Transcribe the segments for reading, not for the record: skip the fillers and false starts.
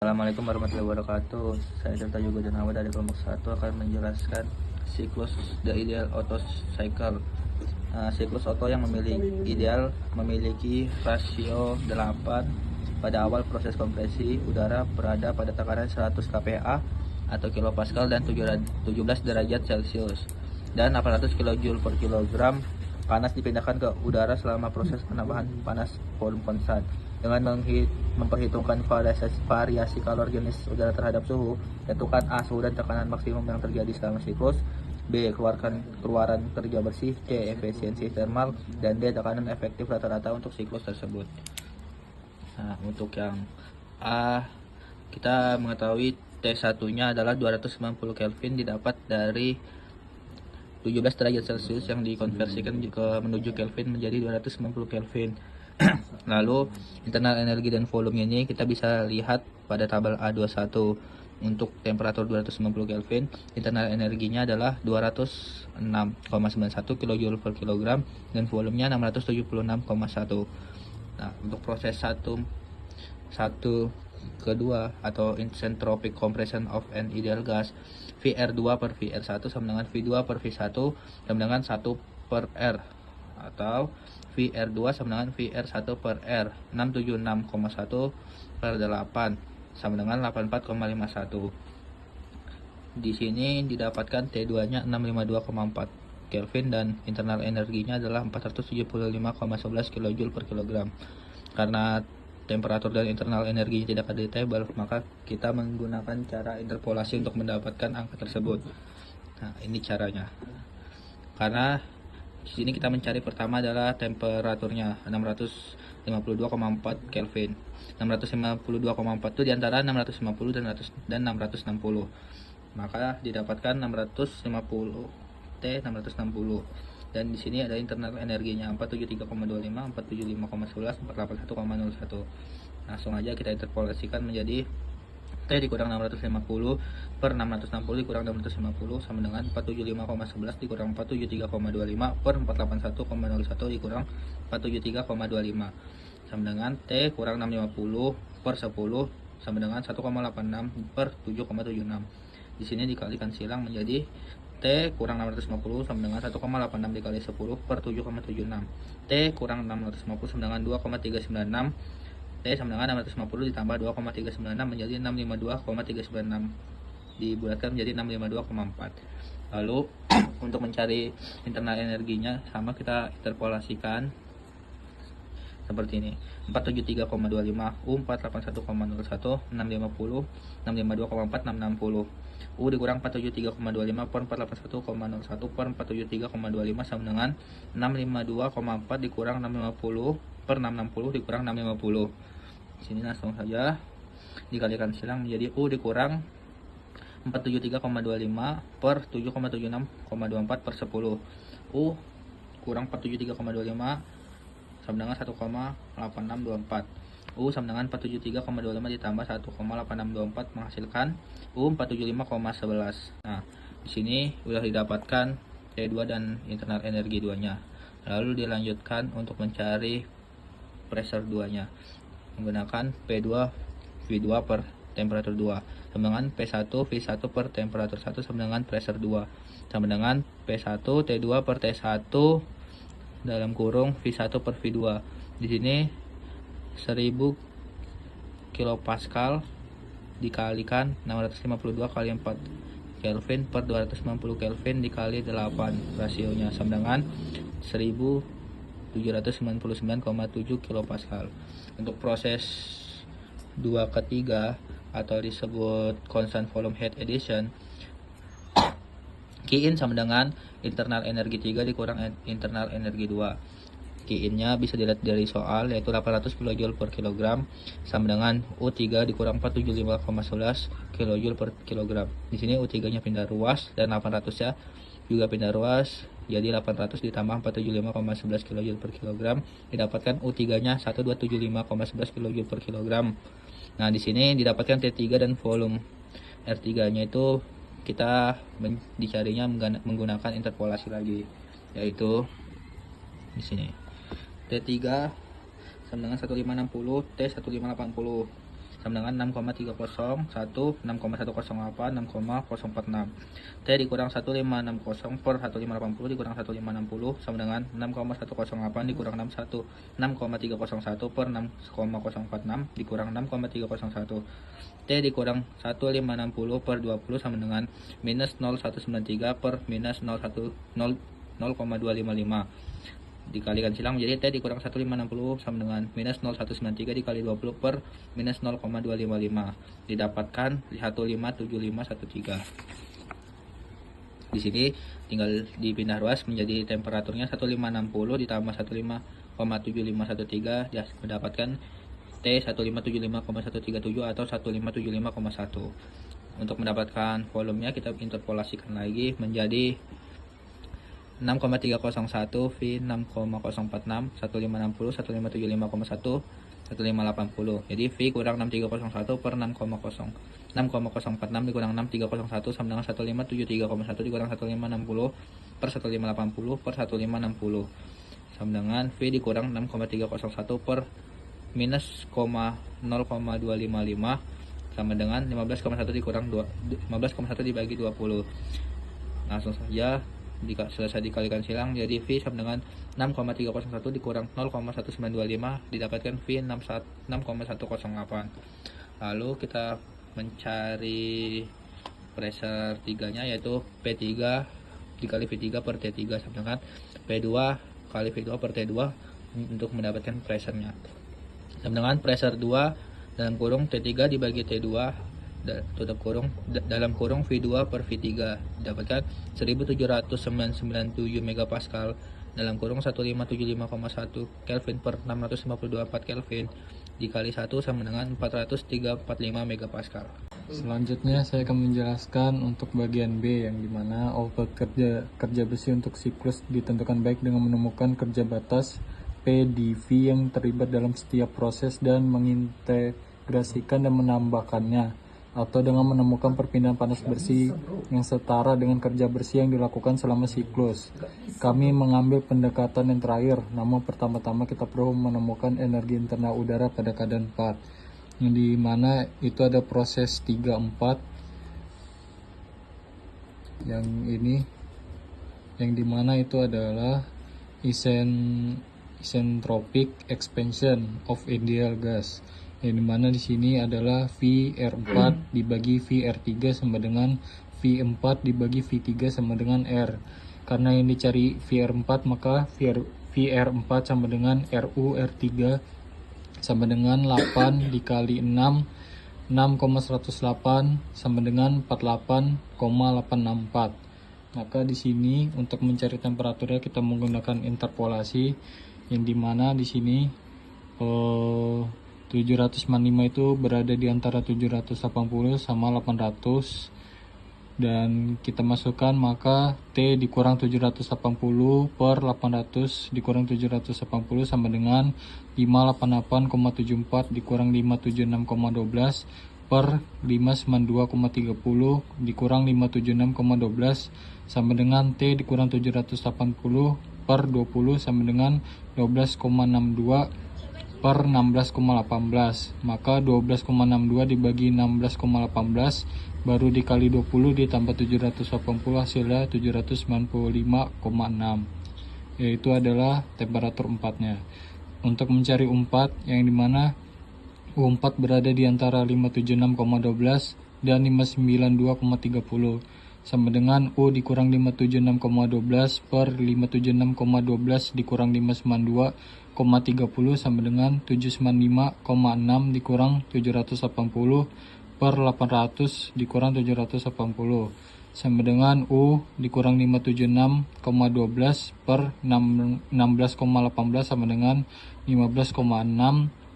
Assalamualaikum warahmatullahi wabarakatuh. Saya Dr. Yoga Janawa dari kelompok 1 akan menjelaskan siklus the ideal Otto cycle. Siklus Otto yang memiliki rasio 8 pada awal proses kompresi udara berada pada tekanan 100 kPa atau kilopascal dan 17 derajat Celcius dan 800 kJ per kilogram panas dipindahkan ke udara selama proses penambahan panas volume konstan. Dengan memperhitungkan variasi kalorigenis udara terhadap suhu, tentukan A. Suhu dan tekanan maksimum yang terjadi selama siklus. B. Keluaran kerja bersih. C. Efisiensi thermal. Dan D. Tekanan efektif rata-rata untuk siklus tersebut. Nah, untuk yang A, kita mengetahui T1-nya adalah 290 Kelvin didapat dari 17 derajat Celcius yang dikonversikan menuju Kelvin menjadi 290 Kelvin. Lalu internal energi dan volume ini kita bisa lihat pada tabel A21. Untuk temperatur 290 Kelvin, internal energinya adalah 206,91 kJ per kilogram dan volumenya 676,1. Nah, untuk proses 1 ke 2 atau isentropic compression of an ideal gas, VR2 per VR1 sama dengan V2 per V1 sama dengan 1 per R, atau VR2 sama dengan VR1 per R, 676,1 per 8 sama dengan 84,51. Di sini didapatkan T2-nya 652,4 Kelvin dan internal energinya adalah 475,11 kJ per kilogram. Karena temperatur dan internal energinya tidak ada di tabel, maka kita menggunakan cara interpolasi untuk mendapatkan angka tersebut. Nah, ini caranya. Karena di sini kita mencari pertama adalah temperaturnya 652,4 Kelvin. 652,4 itu diantara 650 dan 660. Maka didapatkan 650 T 660. Dan di sini ada internal energinya 473,25, 475,11, 481,01. Langsung aja kita interpolasikan menjadi T dikurang 650 per 660 dikurang 650 sama dengan 475,11 dikurang 473,25 per 481,01 dikurang 473,25 sama dengan T kurang 650 per 10 sama dengan 1,86 per 7,76. Di sini dikalikan silang menjadi T kurang 650 sama dengan 1,86 dikali 10 per 7,76. T kurang 650 sama dengan 2,396. T sama dengan 650 ditambah 2,396 menjadi 652,396. Dibulatkan menjadi 652,4. Lalu untuk mencari internal energinya sama kita interpolasikan seperti ini. 473,25 U 481,01 650 652,4 660. U dikurang 473,25 per 481,01 per 473,25 sama dengan 652,4 dikurang 650 per 660 dikurang 650. Sini langsung saja dikalikan silang menjadi U dikurang 473,25 per 7,76,24 per 10. U kurang 473,25 sama dengan 1,8624. U sama dengan 473,25 ditambah 1,8624 menghasilkan U 475,11. Nah, di sini sudah didapatkan T2 dan internal energi 2-nya. Lalu dilanjutkan untuk mencari pressure 2-nya menggunakan P2 V2 per temperatur 2 sama dengan P1 V1 per temperatur 1 sama dengan pressure 2 sama dengan P1 T2 per T1 dalam kurung V1 per V2. Di sini 1000 kilopascal dikalikan 652 kali 4 Kelvin per 290 Kelvin dikali 8 rasionya sama dengan 1799,7 kilopascal. Untuk proses 2 ke 3 atau disebut constant volume heat addition, Q-in sama dengan internal energi 3 dikurang internal energi 2. Q-in-nya bisa dilihat dari soal, yaitu 800 kJ per kilogram sama dengan U3 dikurang 475,11 kJ per kilogram. Di sini U3-nya pindah ruas dan 800-nya juga pindah ruas, jadi 800 ditambah 475,11 kJ per kilogram didapatkan U3-nya 1275,11 kJ per kilogram. Nah, di sini didapatkan T3 dan volume R3-nya itu kita dicarinya menggunakan interpolasi lagi, yaitu di sini T3 sama dengan 1560 T 1580 sama dengan 6,301, 6,108, 6,046. T dikurang 1560 per 1580 dikurang 1560 sama dengan 6,108 dikurang 61, 6,301 per 6,046 dikurang 6,301. T dikurang 1560 per 20 sama dengan minus 0193 per minus 0,255. Dikalikan silang menjadi T dikurang 1560 sama dengan minus 0193 dikali 20 per minus 0,255. Didapatkan 157513. Di sini tinggal dipindah ruas menjadi temperaturnya 1560 ditambah 15,7513 dia mendapatkan T 1575,137 atau 1575,1. Untuk mendapatkan volumenya kita interpolasikan lagi menjadi 6,301 V 6,046 1560 1575,1 1580. Jadi V kurang 6301 per 6,046 dikurang 6301 sama dengan 1573,1 dikurang 1560 per 1580 per 1560 sama dengan V dikurang 6,301 per minus 0,255 sama dengan 15,1 dikurang 15,1 dibagi 20. Langsung saja selesai dikalikan silang jadi V sama dengan 6,301 dikurang 0,1925 didapatkan V 6,108. Lalu kita mencari pressure 3 nya yaitu P3 dikali V3 per T3 sama dengan P2 kali V2 per T2 untuk mendapatkan pressure-nya. Sama dengan pressure 2 dalam kurung T3 dibagi T2 tutup kurung dalam kurung V2 per V3 didapatkan 1797 megapascal dalam kurung 1575,1 Kelvin per 652,4 Kelvin dikali 1 sama dengan 403,45 megapascal. Selanjutnya saya akan menjelaskan untuk bagian B yang dimana output kerja besi untuk siklus ditentukan baik dengan menemukan kerja batas P di V yang terlibat dalam setiap proses dan mengintegrasikan dan menambahkannya, atau dengan menemukan perpindahan panas bersih yang setara dengan kerja bersih yang dilakukan selama siklus. Kami mengambil pendekatan yang terakhir, namun pertama-tama kita perlu menemukan energi internal udara pada keadaan 4, yang dimana itu ada proses 3-4 yang ini, yang dimana itu adalah isentropic expansion of ideal gas, yang dimana di sini adalah VR4 dibagi VR3 sama dengan V4 dibagi V3 sama dengan R. Karena yang dicari VR4 maka VR4 sama dengan RU R3 sama dengan 8 dikali 6 6,108 sama dengan 48,864. Maka di sini untuk mencari temperaturnya kita menggunakan interpolasi, yang dimana di sini 795 itu berada di antara 780 sama 800, dan kita masukkan maka T dikurang 780 per 800 dikurang 780 sama dengan 588,74 dikurang 576,12 per 592,30 dikurang 576,12 sama dengan T dikurang 780 per 20 sama dengan 12,62 per 16,18. Maka 12,62 dibagi 16,18 baru dikali 20 ditambah 780 hasilnya 795,6, yaitu adalah temperatur 4-nya. Untuk mencari U4 yang dimana U4 berada di antara 576,12 dan 592,30 sama dengan U dikurang 576,12 per 576,12 dikurang 592,30 sama dengan 795,6 dikurang 780 per 800 dikurang 780 sama dengan U dikurang 576,12 per 16,18 sama dengan 15,6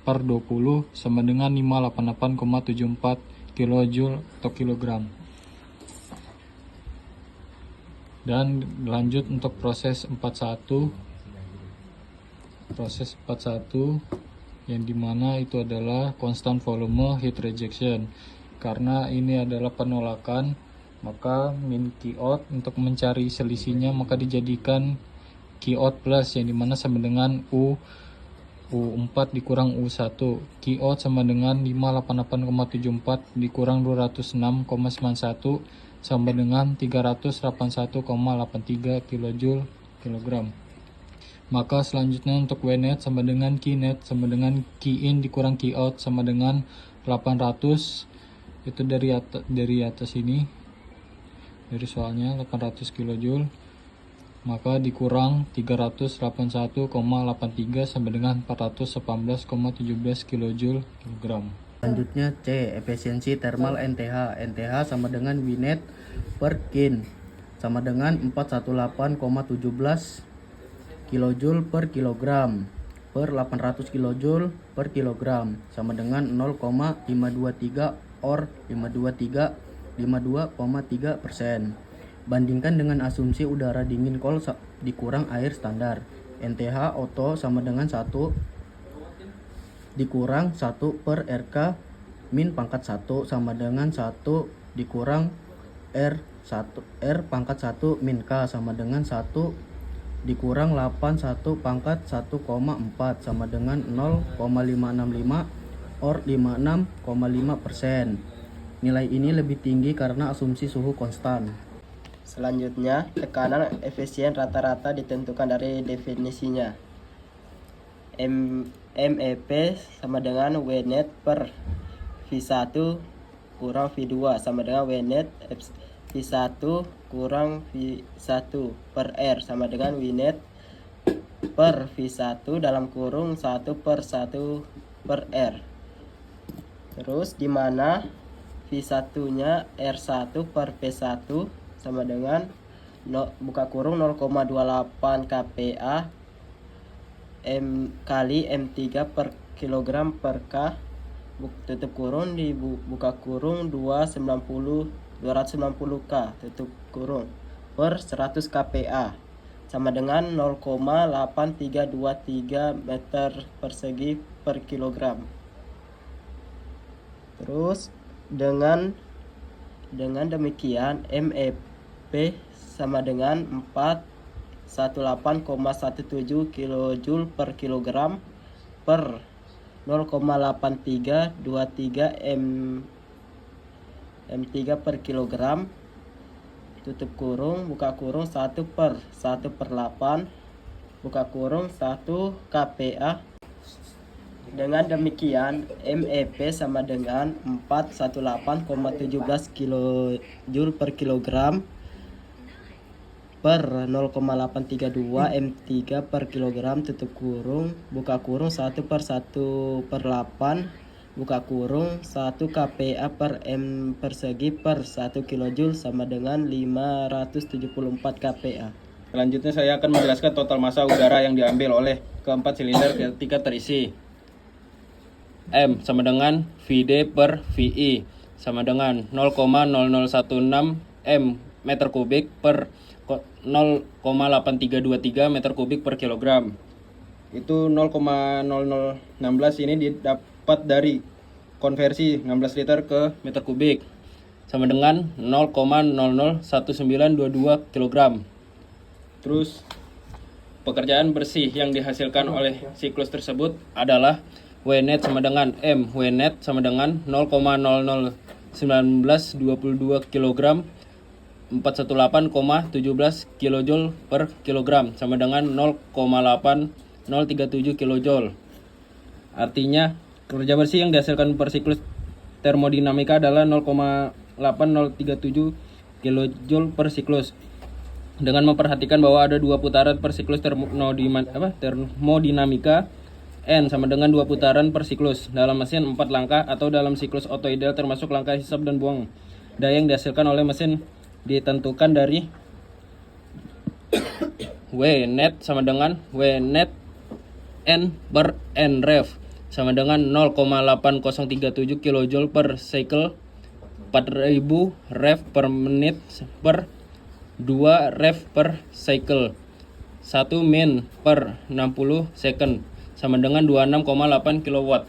per 20 sama dengan 588,74 kilojoule atau kilogram. Dan lanjut untuk proses 41 yang dimana itu adalah constant volume heat rejection. Karena ini adalah penolakan, maka min Qout untuk mencari selisihnya maka dijadikan Qout plus, yang dimana sama dengan U U4 dikurang U1. Q-out sama dengan 588,74 dikurang 206,91 sama dengan 381,83 kJ kilogram. Maka selanjutnya untuk W-net sama dengan Q-net sama dengan Q-in dikurang Q-out sama dengan 800. Itu dari atas ini, dari soalnya 800 kJ, maka dikurang 381,83 sama dengan 418,17 kJ kilogram. Selanjutnya C. Efisiensi thermal NTH. NTH sama dengan Wnet per kin sama dengan 418,17 kJ per kilogram per 800 kJ per kilogram sama dengan 0,523 or 52,3%. Bandingkan dengan asumsi udara dingin kol dikurang air standar. NTH auto sama dengan 1 dikurang 1 per RK min pangkat 1 sama dengan 1 dikurang R pangkat 1 min K sama dengan 1 dikurang 8 1 pangkat 1,4 sama dengan 0,565 or 56,5%. Nilai ini lebih tinggi karena asumsi suhu konstan. Selanjutnya, tekanan efisien rata-rata ditentukan dari definisinya. MEP sama dengan Wnet per V1 kurang V2 sama dengan Wnet V1 kurang V1 per R sama dengan Wnet per V1 dalam kurung 1 per 1 per R. Terus di mana V1 nya R1 per P1 sama dengan buka kurung 0,28 kPa kali M3 per kilogram per K tutup kurung buka kurung 290 K tutup kurung per 100 kPa sama dengan 0,8323 meter persegi per kilogram. Terus dengan demikian MEP sama dengan 418,17 kJ per kilogram per 0,8323 M3 per kilogram tutup kurung buka kurung 1 per 8 buka kurung 1 kPa. Dengan demikian MEP sama dengan 418,17 kJ per kilogram per 0,832 M3 per kilogram tutup kurung buka kurung 1 per 1 per 8 buka kurung 1 kPa per M persegi per 1 kJ sama dengan 574 kPa. Selanjutnya saya akan menjelaskan total massa udara yang diambil oleh keempat silinder ketika terisi. M sama dengan VD per VI sama dengan 0,0016 M meter kubik per 0,8323 meter kubik per kilogram. Itu 0,0016 ini didapat dari konversi 16 liter ke meter kubik sama dengan 0,001922 kilogram. Terus pekerjaan bersih yang dihasilkan oleh siklus tersebut adalah Wnet sama dengan M. Wnet sama dengan 0,001922 kg 418,17 kJ per kilogram sama dengan 0,8037 kJ. Artinya kerja bersih yang dihasilkan per siklus termodinamika adalah 0,8037 kJ per siklus. Dengan memperhatikan bahwa ada dua putaran per siklus termodinamika, N sama dengan 2 putaran per siklus dalam mesin 4 langkah atau dalam siklus auto ideal termasuk langkah hisap dan buang. Daya yang dihasilkan oleh mesin ditentukan dari W net sama dengan W net N per N ref sama dengan 0,8037 kJ per cycle 4000 ref per menit per 2 ref per cycle 1 min per 60 second sama dengan 26,8 kW.